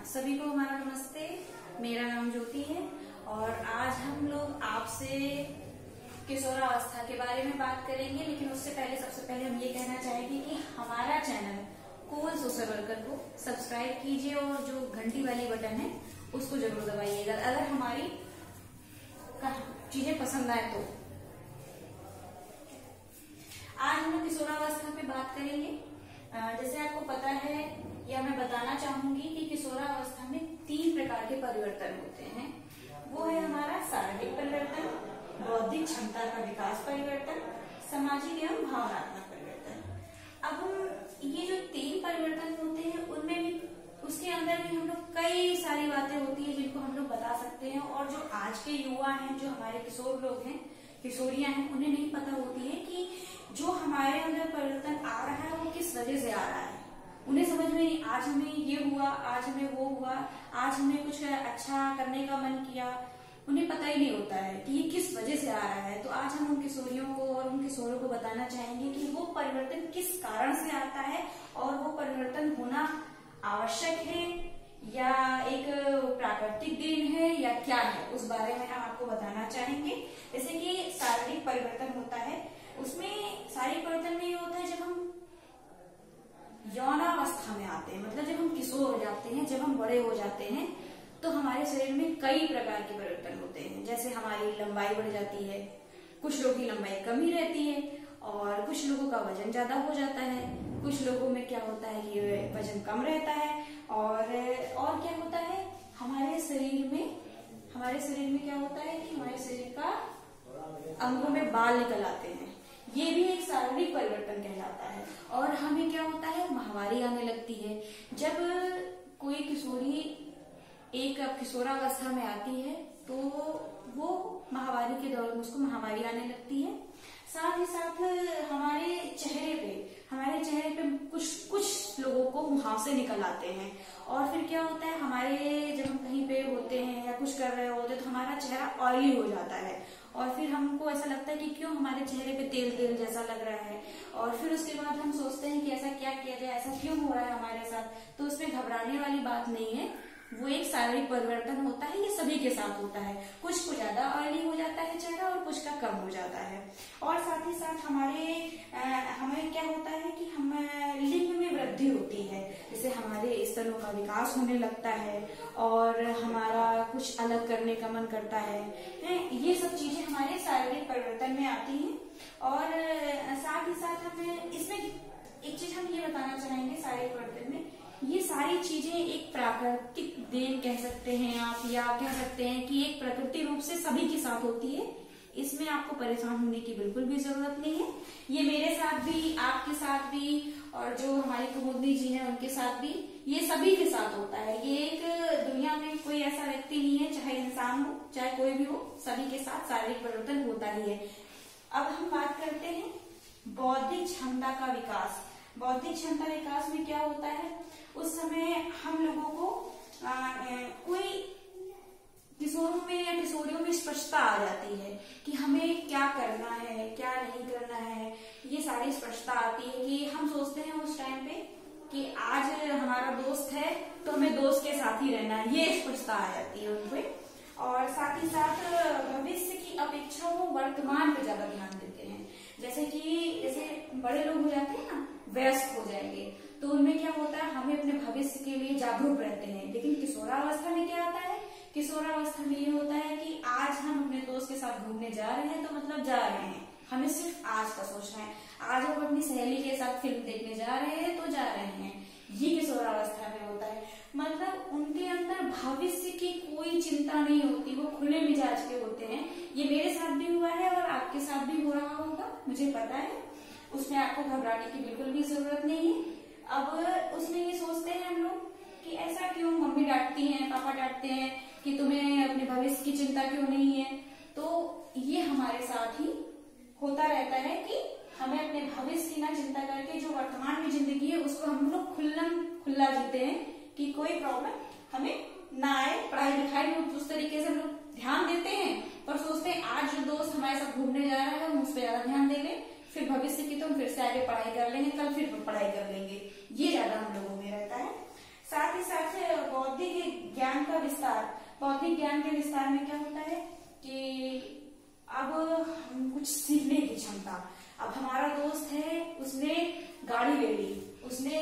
सभी को हमारा नमस्ते। मेरा नाम ज्योति है और आज हम लोग आपसे किशोरावस्था के बारे में बात करेंगे। लेकिन उससे पहले सबसे पहले हम ये कहना चाहेंगे कि हमारा चैनल कोल सोशल वर्कर को सब्सक्राइब कीजिए और जो घंटी वाली बटन है उसको जरूर दबाइएगा अगर हमारी चीजें पसंद आए तो। आज हम किशोरावस्था पे बात करेंगे। जैसे आपको पता है या मैं बताना चाहूंगी कि किशोरावस्था में 3 प्रकार के परिवर्तन होते हैं। वो है हमारा शारीरिक परिवर्तन, बौद्धिक क्षमता का विकास परिवर्तन, सामाजिक एवं भावनात्मक परिवर्तन। अब हम ये जो 3 परिवर्तन होते हैं उनमें भी उसके अंदर भी हम लोग कई सारी बातें होती है जिनको हम लोग बता सकते हैं। और जो आज के युवा हैं, जो हमारे किशोर लोग हैं, किशोरियां हैं, उन्हें नहीं पता होती है कि जो हमारे अंदर परिवर्तन आ रहा है वो किस वजह से आ रहा है। उन्हें समझ में नहीं, आज हमें ये हुआ, आज हमें वो हुआ, आज हमें कुछ अच्छा करने का मन किया, उन्हें पता ही नहीं होता है कि ये किस वजह से आ रहा है। तो आज हम उन किशोरियों को और उन किशोरों को बताना चाहेंगे कि वो परिवर्तन किस कारण से आता है और वो परिवर्तन होना आवश्यक है या एक प्राकृतिक देन है या क्या है, उस बारे में हम आपको बताना चाहेंगे। जैसे कि शारीरिक परिवर्तन होता है, उसमें शारीरिक परिवर्तन में ये होता है जब हम यौनावस्था में आते हैं, मतलब जब हम किशोर हो जाते हैं, जब हम बड़े हो जाते हैं तो हमारे शरीर में कई प्रकार के परिवर्तन होते हैं। जैसे हमारी लंबाई बढ़ जाती है, कुछ लोगों की लंबाई कम ही रहती है और कुछ लोगों का वजन ज्यादा हो जाता है, कुछ लोगों में क्या होता है कि वजन कम रहता है और क्या होता है हमारे शरीर में क्या होता है कि हमारे शरीर का अंगों में बाल निकल आते हैं। ये भी एक शारीरिक परिवर्तन कहलाता है। और हमें क्या होता है, माहवारी आने लगती है। जब कोई किशोरी एक किशोरावस्था में आती है तो वो माहवारी के दौरान उसको माहवारी आने लगती है। साथ ही साथ हमारे चेहरे पे कुछ लोगों को मुहासे निकल आते हैं। और फिर क्या होता है, हमारे जब हम कहीं पे होते हैं या कुछ कर रहे होते हैं तो हमारा चेहरा ऑयली हो जाता है और फिर हमको ऐसा लगता है कि क्यों हमारे चेहरे पे तेल तेल जैसा लग रहा है। और फिर उसके बाद हम सोचते हैं कि ऐसा क्या किया जाए, ऐसा क्यों हो रहा है हमारे साथ। तो उसमें घबराने वाली बात नहीं है, वो एक शारीरिक परिवर्तन होता है, ये सभी के साथ होता है। कुछ को ज्यादा ऑयली हो जाता है चेहरा और कुछ का कम हो जाता है। और साथ ही साथ हमें क्या होता है कि हम लिंग में वृद्धि होती है। जैसे हमारे स्तनों का विकास होने लगता है और हमारा कुछ अलग करने का मन करता है। ये सब चीजें हमारे शारीरिक परिवर्तन में आती हैं। और साथ ही साथ हमें इसमें एक चीज हम ये बताना चाहेंगे, शारीरिक परिवर्तन में ये सारी चीजें एक प्राकृतिक देन कह सकते हैं आप, या कह सकते हैं कि एक प्रकृति रूप से सभी के साथ होती है। इसमें आपको परेशान होने की बिल्कुल भी जरूरत नहीं है। ये मेरे साथ भी, आपके साथ भी और जो हमारी कुमुदनी जी हैं उनके साथ भी, ये सभी के साथ होता है। ये एक दुनिया में कोई ऐसा व्यक्ति नहीं है, चाहे इंसान हो चाहे कोई भी हो, सभी के साथ शारीरिक परिवर्तन होता ही है। अब हम बात करते हैं बौद्धिक क्षमता का विकास। बौद्धिक क्षमता विकास में क्या होता है, उस समय हम लोगों को कोई किशोरों में या किशोरियों में स्पष्टता आ जाती है कि हमें क्या करना है, क्या नहीं करना है। ये सारी स्पष्टता आती है कि हम सोचते हैं उस टाइम पे कि आज हमारा दोस्त है तो हमें दोस्त के साथ ही रहना है, ये स्पष्टता आ जाती है उनपे। और साथ ही साथ भविष्य की अपेक्षा वो वर्तमान पे ज्यादा ध्यान देते हैं। जैसे बड़े लोग हो जाते हैं ना, वयस्क हो जाएंगे, तो उनमें क्या होता है, हमें अपने भविष्य के लिए जागरूक रहते हैं। लेकिन किशोरावस्था में क्या आता है, किशोरावस्था में ये होता है कि आज हम अपने दोस्त के साथ घूमने जा रहे हैं तो मतलब जा रहे हैं, हमें सिर्फ आज का सोचना है। आज हम अपनी सहेली के साथ फिल्म देखने जा रहे हैं तो जा रहे हैं, ये किशोरावस्था में होता है। मतलब उनके अंदर भविष्य की कोई चिंता नहीं होती, वो खुले मिजाज के होते हैं। ये मेरे साथ भी हुआ है और आपके साथ भी हो रहा होगा, मुझे पता है। उसमें आपको घबराने की बिल्कुल भी जरूरत नहीं है। अब उसमें ये सोचते हैं हम लोग कि ऐसा क्यों, मम्मी डांटती हैं, पापा डांटते हैं कि तुम्हें अपने भविष्य की चिंता क्यों नहीं है। तो ये हमारे साथ ही होता रहता है कि हमें अपने भविष्य की ना चिंता करके जो वर्तमान में जिंदगी है उसको हम लोग खुला जीते हैं कि कोई प्रॉब्लम हमें ना आए। पढ़ाई लिखाई में उस तरीके से हम लोग ध्यान देते हैं पर सोचते हैं आज जो दोस्त हमारे साथ घूमने जा रहा है हम उस पर ज्यादा ध्यान दे लें, फिर भविष्य की तो हम फिर से आगे पढ़ाई कर लेंगे, कल फिर पढ़ाई कर लेंगे, ये ज्यादा हम लोगों में रहता है। साथ ही साथ बौद्धिक विस्तार, बौद्धिक ज्ञान के विस्तार में क्या होता है कि अब हम कुछ सीखने की क्षमता। अब हमारा दोस्त है, उसने गाड़ी ले ली, उसने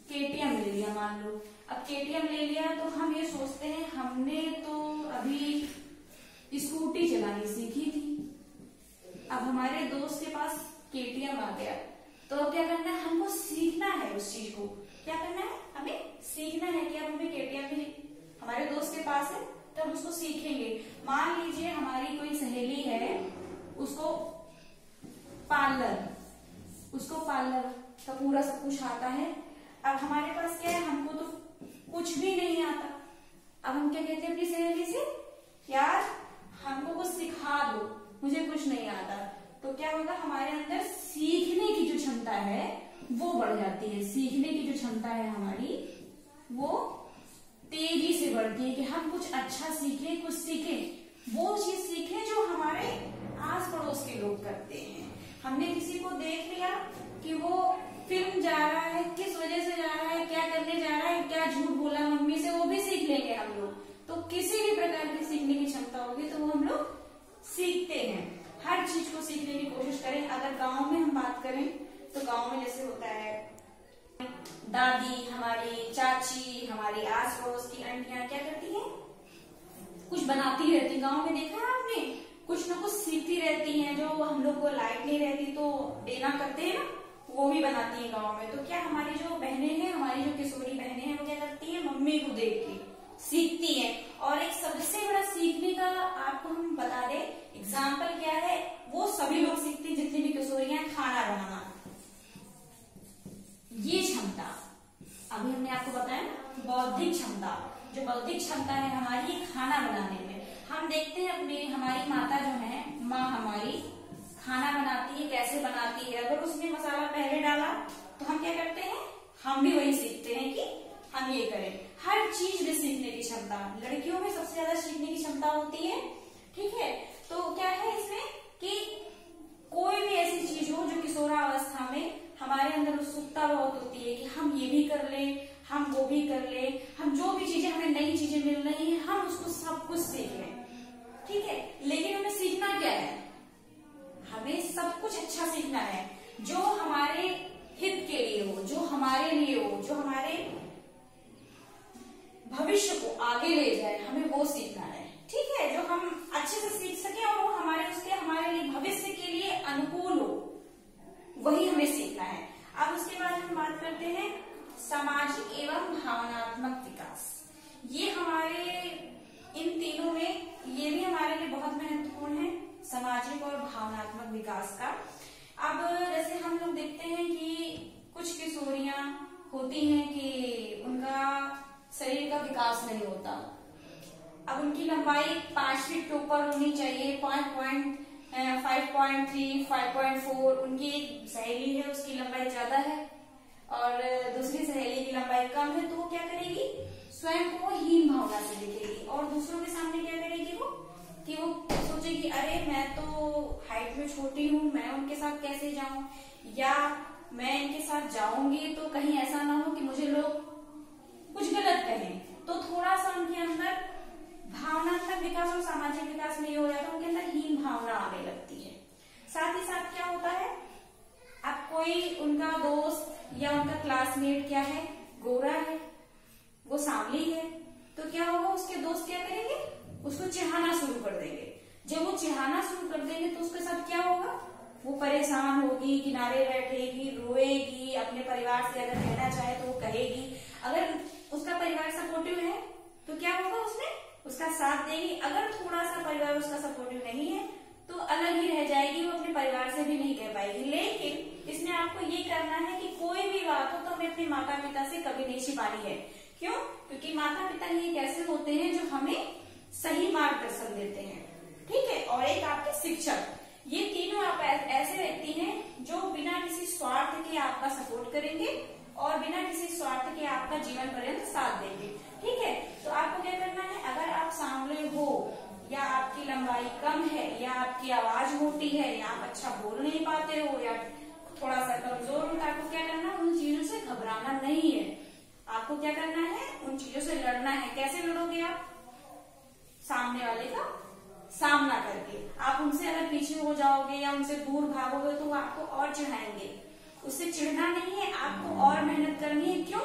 केटीएम ले लिया मान लो। अब केटीएम ले लिया तो हम ये सोचते हैं हमने तो अभी स्कूटी चलानी सीखी थी। अब हमारे दोस्त के पास केटीएम आ गया तो क्या करना है, हमको सीखना है उस चीज को। क्या करना है, हमें सीखना है कि अब हमें केटीएम भी हमारे दोस्त के पास है तो हम उसको सीखेंगे। मान लीजिए हमारी कोई सहेली है, उसको पार्लर का पूरा सब कुछ आता है। अब हमारे पास क्या है, हमको तो कुछ भी नहीं आता। अब हम क्या कहते हैं अपनी सहेली से, यार हमको कुछ सिखा दो, मुझे कुछ नहीं आता। तो क्या होगा, हमारे अंदर सीखने की जो क्षमता है वो बढ़ जाती है। सीखने की जो क्षमता है हमारी वो तेजी से बढ़ती है कि हम कुछ अच्छा सीखें, कुछ सीखें, वो चीज सीखें जो हमारे आस पड़ोस के लोग करते हैं। हमने किसी को देख लिया कि वो फिल्म जा रहा है, किस वजह से जा रहा है, क्या करने जा रहा है, क्या झूठ बोला मम्मी से, वो भी सीख लेंगे हम लोग। तो किसी भी प्रकार की सीखने की क्षमता होगी तो वो हम लोग सीखते हैं। हर चीज को सीखने की कोशिश करें। अगर गांव में हम बात करें तो गांव में जैसे होता है, दादी, हमारी चाची, हमारी आस पड़ोस की आंटियां क्या करती हैं, कुछ बनाती रहती। गांव में देखा है आपने, कुछ ना कुछ सीखती रहती हैं। जो हम लोग को लाइट नहीं रहती तो देना करते हैं ना, वो भी बनाती है गांव में। तो क्या हमारी जो बहनें हैं, हमारी जो किशोरी बहनें हैं, वो क्या करती है, मम्मी को देख के सीखती हैं। और एक सबसे बड़ा सीखने का आपको हम बता दें एग्जाम्पल क्या है, वो सभी लोग सीखते हैं जितनी भी किशोरियां, खाना बनाना। ये क्षमता अभी हमने आपको बताया ना, बौद्धिक क्षमता। जो बौद्धिक क्षमता है हमारी खाना बनाने में, हम देखते हैं अपने हमारी माता जो है, माँ हमारी खाना बनाती है, कैसे बनाती है। अगर उसने मसाला पहले डाला तो हम क्या करते हैं, हम भी वही सीखते हैं कि हम ये करें। हर चीज में सीखने की क्षमता, लड़कियों में सबसे ज्यादा सीखने की क्षमता होती है। ठीक है, तो क्या है इसमें कि कोई भी ऐसी चीज हो जो किशोरावस्था में हमारे अंदर उत्सुकता बहुत होती है कि हम ये भी कर लें, हम वो भी कर लें, हम जो भी चीजें, हमें नई चीजें मिल रही हैं, हम उसको सब कुछ सीख लें। ठीक है, लेकिन हमें सीखना क्या है, हमें सब कुछ अच्छा सीखना है जो हमारे हित के लिए हो, जो हमारे लिए हो, जो हमारे भविष्य को आगे ले जाए, हमें वो सीखना है। ठीक है, जो हम अच्छे से सीख सके और वो हमारे लिए भविष्य के लिए अनुकूल हो, वही हमें सीखना है। अब उसके बाद हम बात करते हैं सामाजिक एवं भावनात्मक विकास। ये हमारे इन तीनों में, ये भी हमारे लिए बहुत महत्वपूर्ण है, सामाजिक और भावनात्मक विकास का। अब जैसे हम लोग देखते हैं कि कुछ किशोरियां होती हैं कि उनका शरीर का विकास नहीं होता। अब उनकी लंबाई 5 फीट के ऊपर होनी चाहिए, 5.3, 5.4। उनकी एक सहेली है, उसकी लंबाई ज्यादा है और दूसरी सहेली की लंबाई कम है, तो वो क्या करेगी, स्वयं को हीन भावना से देखेगी और दूसरों के सामने क्या करेगी वो, कि वो सोचेगी अरे मैं तो हाइट में छोटी हूँ, मैं उनके साथ कैसे जाऊं, या मैं इनके साथ जाऊंगी तो कहीं ऐसा ना हो कि मुझे लोग कुछ गलत कहें। तो थोड़ा सा उनके अंदर भावनात्मक विकास और सामाजिक विकास में ये हो जाता है, उनके अंदर हीन भावना आने लगती है। साथ ही साथ क्या होता है, अब कोई उनका दोस्त या उनका क्लासमेट क्या है, गोरा है, वो सांवली है, तो क्या होगा, उसके दोस्त क्या करेंगे, उसको चिढ़ाना शुरू कर देंगे। जब वो चिढ़ाना शुरू कर देंगे तो उसके साथ क्या होगा, वो परेशान होगी, किनारे बैठेगी, रोएगी, अपने परिवार से अगर कहना चाहे तो वो कहेगी। अगर उसका परिवार सपोर्टिव है तो क्या होगा, उसने उसका साथ देगी। अगर थोड़ा सा परिवार उसका सपोर्टिव नहीं है तो अलग ही रह जाएगी, वो अपने परिवार से भी नहीं कह पाएगी। लेकिन इसमें आपको ये करना है कि कोई भी बात हो तो हमें अपने माता पिता से कभी नहीं छिपानी है। क्यों? क्योंकि माता पिता ही एक ऐसे होते हैं जो हमें सही मार्गदर्शन देते हैं। ठीक है, और एक आपके शिक्षक, ये तीनों आप ऐसे व्यक्ति हैं जो बिना किसी स्वार्थ के आपका सपोर्ट करेंगे और बिना किसी स्वार्थ के आपका जीवन पर्यंत साथ देंगे। ठीक है, तो आपको क्या करना है, अगर आप सांवले हो या आपकी लंबाई कम है या आपकी आवाज मोटी है या आप अच्छा बोल नहीं पाते हो या थोड़ा सा कमजोर हो, तो आपको क्या करना, उन चीजों से घबराना नहीं है। आपको आपको क्या करना है, उन चीजों से लड़ना है। कैसे लड़ोगे आप? सामने वाले का सामना करके। आप उनसे अगर पीछे हो जाओगे या उनसे दूर भागोगे तो वो आपको और चिढ़ाएंगे। उससे चिढ़ना नहीं है, आपको और मेहनत करनी है। क्यों?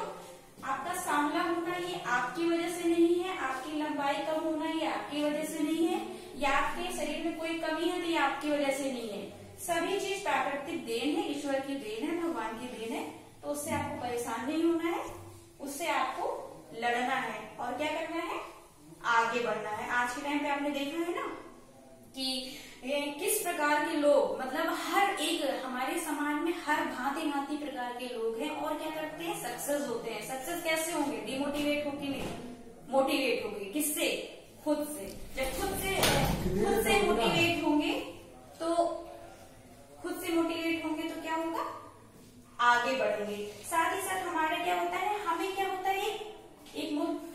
आपका सामना होना ये आपकी वजह से नहीं है, आपकी लंबाई कम होना ये आपकी वजह से नहीं है, या आपके शरीर में कोई कमी है तो ये आपकी वजह से नहीं है। सभी चीज प्राकृतिक देन है, ईश्वर की देन है, भगवान की देन है। तो उससे आपको परेशान नहीं होना है, उससे आपको लड़ना है और क्या करना है, आगे बढ़ना है। आज के टाइम पे आपने देखा है ना कि किस प्रकार के लोग, मतलब हर एक हमारे समाज में हर भांति भांति प्रकार के लोग हैं और क्या करते हैं, सक्सेस होते हैं। सक्सेस कैसे होंगे? डिमोटिवेट होके नहीं, मोटिवेट होंगे। किससे? खुद से। जब खुद से मोटिवेट होंगे तो क्या होगा, आगे बढ़ेंगे। साथ ही साथ हमारा क्या होता है, हमें क्या होता है,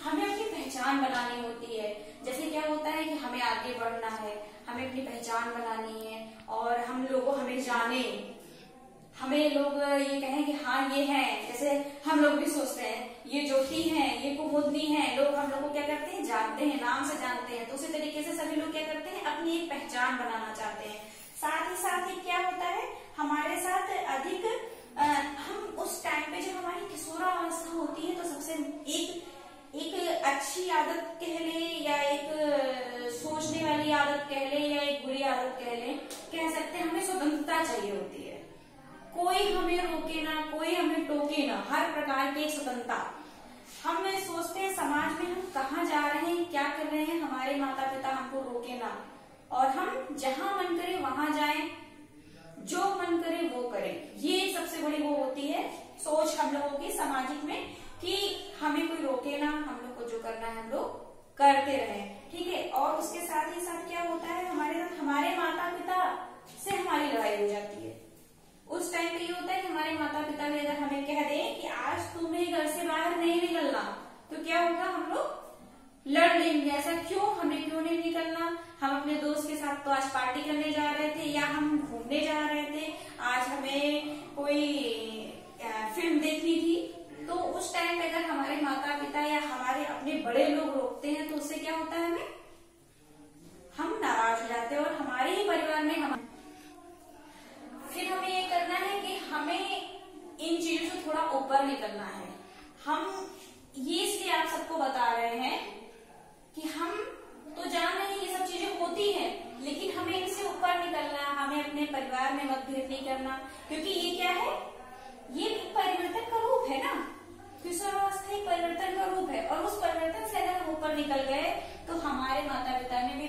हमें अपनी पहचान बनानी होती है। जैसे क्या होता है कि हमें आगे बढ़ना है, हमें अपनी पहचान बनानी है और हम लोगों हमें जाने, हमें लोग ये कहें कि हाँ ये है। जैसे हम लोग भी सोचते हैं ये ज्योति है, ये कुमुदनी है, लोग हम लोग को क्या करते हैं, जानते हैं, नाम से जानते हैं। तो उसी तरीके से सभी लोग क्या करते हैं, अपनी एक पहचान बनाना चाहते हैं। साथ ही क्या होता है हमारे साथ अधिक हम उस टाइम पे जब हमारी किशोरावस्था होती है तो सबसे एक अच्छी आदत कह ले या एक सोचने वाली आदत कह ले या एक बुरी आदत कह सकते हैं, हमें स्वतंत्रता चाहिए होती है। कोई हमें रोके ना, कोई हमें टोके ना, हर प्रकार की स्वतंत्रता। हम सोचते हैं समाज में हम कहाँ जा रहे हैं, क्या कर रहे हैं, हमारे माता पिता हमको रोके ना और हम जहां मन करे वहां जाएं, जो मन करे वो करें। ये सबसे बड़ी वो होती है सोच हम लोगों की सामाजिक में कि हमें कोई रोके ना, हम लोग को जो करना है हम लोग करते रहें। ठीक है। और उसके साथ ही साथ क्या होता है, हमारे माता पिता से हमारी लड़ाई हो जाती है। उस टाइम पे ये होता है कि हमारे माता पिता भी अगर हमें कह दें कि आज तुम्हें घर से बाहर नहीं निकलना, तो क्या होगा, हम लोग लड़ लेंगे। ऐसा क्यों, हमें क्यों नहीं निकलना, हम अपने दोस्त के साथ तो आज पार्टी करने जा रहे थे या हम घूमने जा रहे थे, आज हमें कोई फिल्म देखनी थी। तो उस टाइम पे अगर हमारे माता पिता या हमारे अपने बड़े लोग रोकते हैं तो उससे क्या होता है, हम नाराज हो जाते हैं और हमारे ही परिवार में फिर हमें ये करना है कि हमें इन चीजों से थोड़ा ऊपर निकलना है। हम ये इसलिए आप सबको बता रहे हैं कि हम तो जान रहे हैं ये सब चीजें होती हैं, लेकिन हमें इनसे ऊपर निकलना, हमें अपने परिवार में मतभेद नहीं करना, क्योंकि ये क्या है, ये परिवर्तन का रूप है ना। किशोरावस्था एक परिवर्तन का रूप है और उस परिवर्तन से अगर हम ऊपर निकल गए तो हमारे माता पिता में भी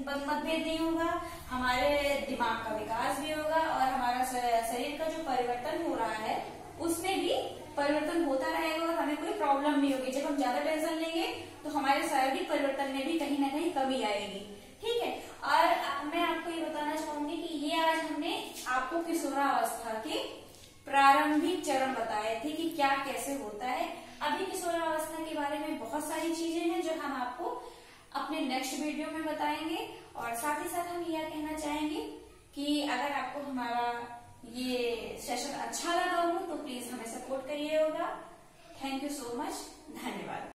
मतभेद नहीं होगा, हमारे दिमाग का विकास भी होगा और हमारा शरीर का जो परिवर्तन हो रहा है उसमें भी परिवर्तन होता रहेगा और हमें कोई प्रॉब्लम नहीं होगी। जब हम ज्यादा टेंशन लेंगे तो हमारे शारीरिक परिवर्तन में भी कहीं ना कहीं कमी आएगी। ठीक है। और मैं आपको ये बताना चाहूंगी कि ये आज हमने आपको किशोरावस्था के प्रारंभिक चरण बताए थे कि क्या कैसे होता है। अभी किशोरावस्था के बारे में बहुत सारी चीजें हैं जो हम आपको अपने नेक्स्ट वीडियो में बताएंगे। और साथ ही साथ हम यह कहना चाहेंगे कि अगर आपको हमारा ये सेशन अच्छा लगा हो तो प्लीज हमें सपोर्ट करिएगा। थैंक यू सो मच, धन्यवाद।